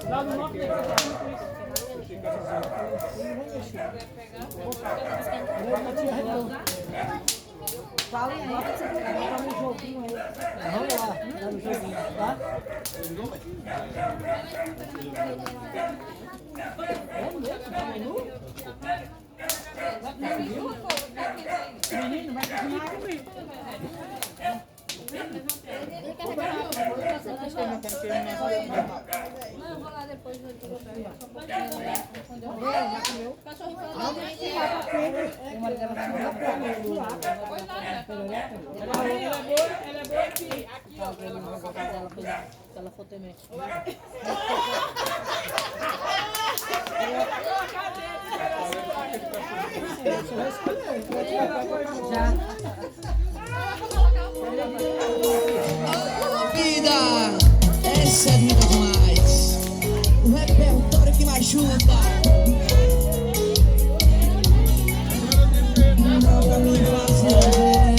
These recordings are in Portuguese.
Lá no norte tem fala aí, tá no joguinho aí. Vamos lá, tá no joguinho, tá? É mesmo? Tá menu? Menino, vai cozinhar comigo. Não, vou lá depois. Já comeu? Ela é boa aqui. Aqui, ó. Ela for também. Vida, essa é linda demais. O repertório que me ajuda. Não pra me fazer bem.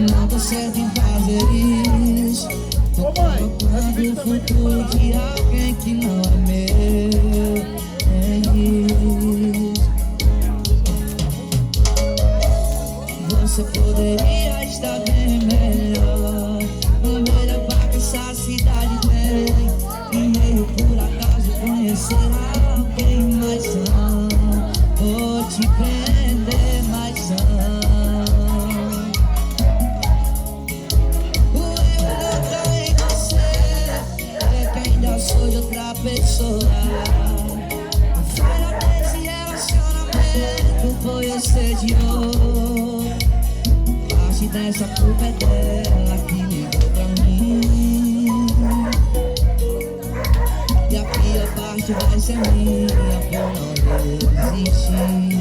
Não tô certo em fazer isso. Tô colocando o futuro de alguém que não é meu. É isso. Você poderia estar bem melhor. Melhor pra que essa cidade tem. E meio por acaso conhecer alguém mais são. Vou te prender mais são. O erro não tá em você, é que ainda sou de outra pessoa. A falha desse relacionamento foi eu ser de outro. Parte dessa culpa é dela que ligou pra mim. E a pior parte vai ser minha por não desistir.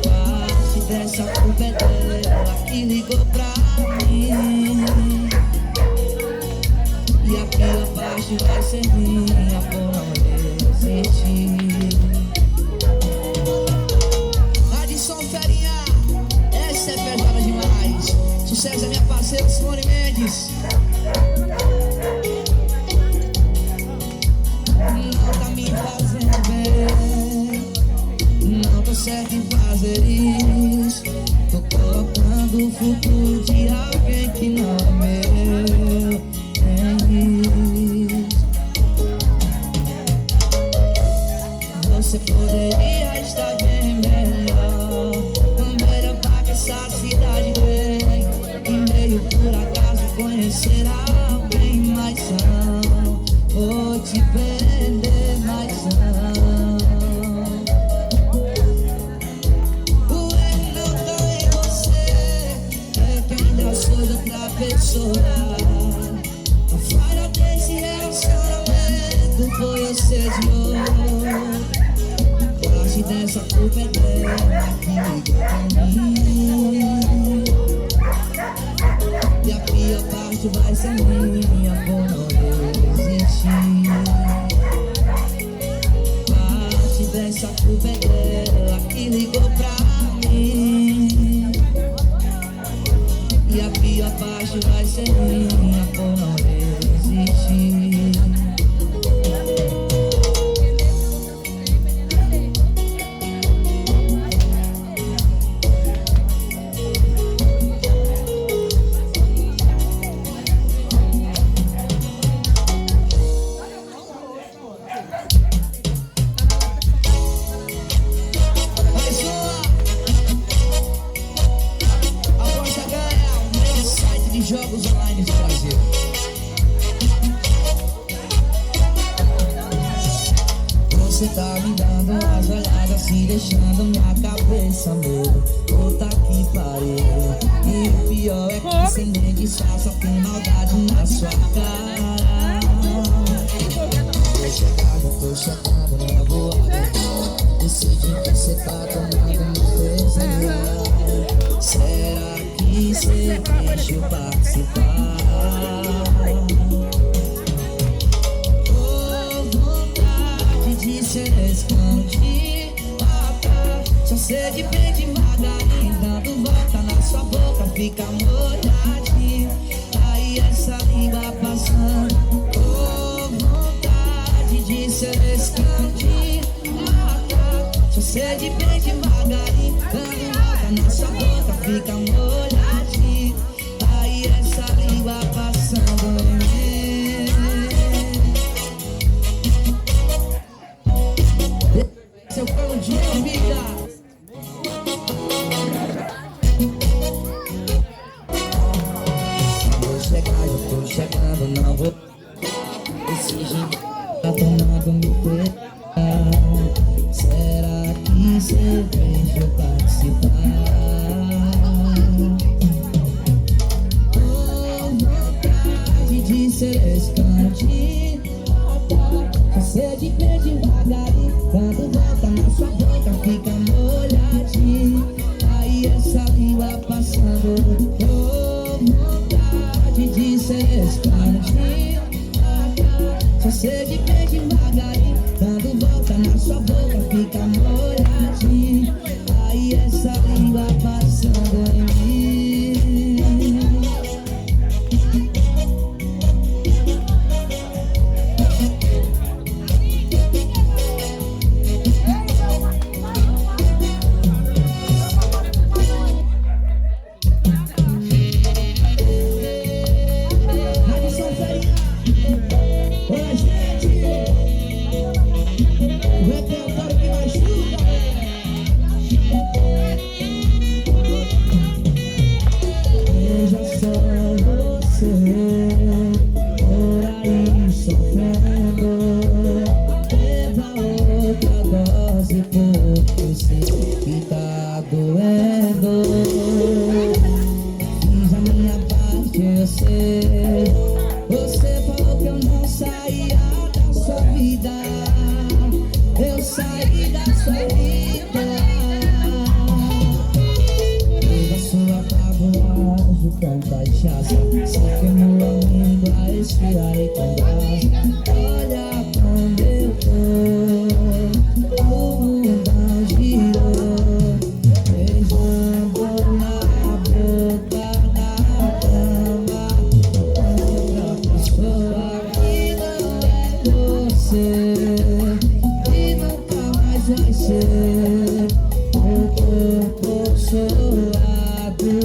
Parte dessa culpa é dela que ligou pra mim. E a pior parte vai ser minha por não desistir. Adson Ferinha, essa é pesada demais. Sucesso é minha parceira Simone Mendes. Não tá me fazendo bem. Não tô certo em fazer isso. Tô colocando o futuro de alguém que não é meu. É isso. Você poderia estar bem melhor. Melhor pra que essa cidade vem. E meio por acaso conhecer alguém mais são. Vou te prender mais são. O erro não tá em você, é que ainda sou de outra pessoa. A falha desse relacionamento foi eu ser de outro. Parte dessa culpa é dela que ligou pra mim. E a pior parte vai ser minha por não desistir. Parte dessa culpa é dela que ligou pra mim. E a pior parte vai ser minha por não desistir. Mais uma. Aposta ganha o melhor site de jogos online do Brasil. Você tá me dando umas olhadas assim, deixando minha cabeça medo. Puta que pariu. E o pior é que sem nem disfarça, tem maldade na sua cara. Tô chegando na boa. Decidi que você tá tomando uma coisa. Será que você deixa eu participar? Oh, vontade de se esconde. Sede bem devagarinho, dando volta na sua boca, fica molhadinho. Aí essa língua passando, oh, vontade de ser esse cantinho. Só sede bem devagarinho, dando volta na sua boca, fica molhadinho. Aí essa língua passando em mim. Seu pão de vida. Tô chegando, não vou. Esse jeito tá tomando me pegar. Será que cê deixa eu participar? Oh, vontade de ser esse cantinho. Você de pé devagarinho, quando volta na sua boca fica molhadinho. Aí essa língua passando, oh, vontade de ser esse cantinho. Você de pé devagarinho, quando volta na sua boca fica molhadinho. Aí essa língua passando em mim. Você falou que eu não saía da sua vida. Eu saí da sua vida. Toda sua tabuagem com cachaça, se queimou a língua, esfria e com graça. Olha como eu tô, o mundo girou, beijando na boca. E nunca mais vai ser o corpo suado.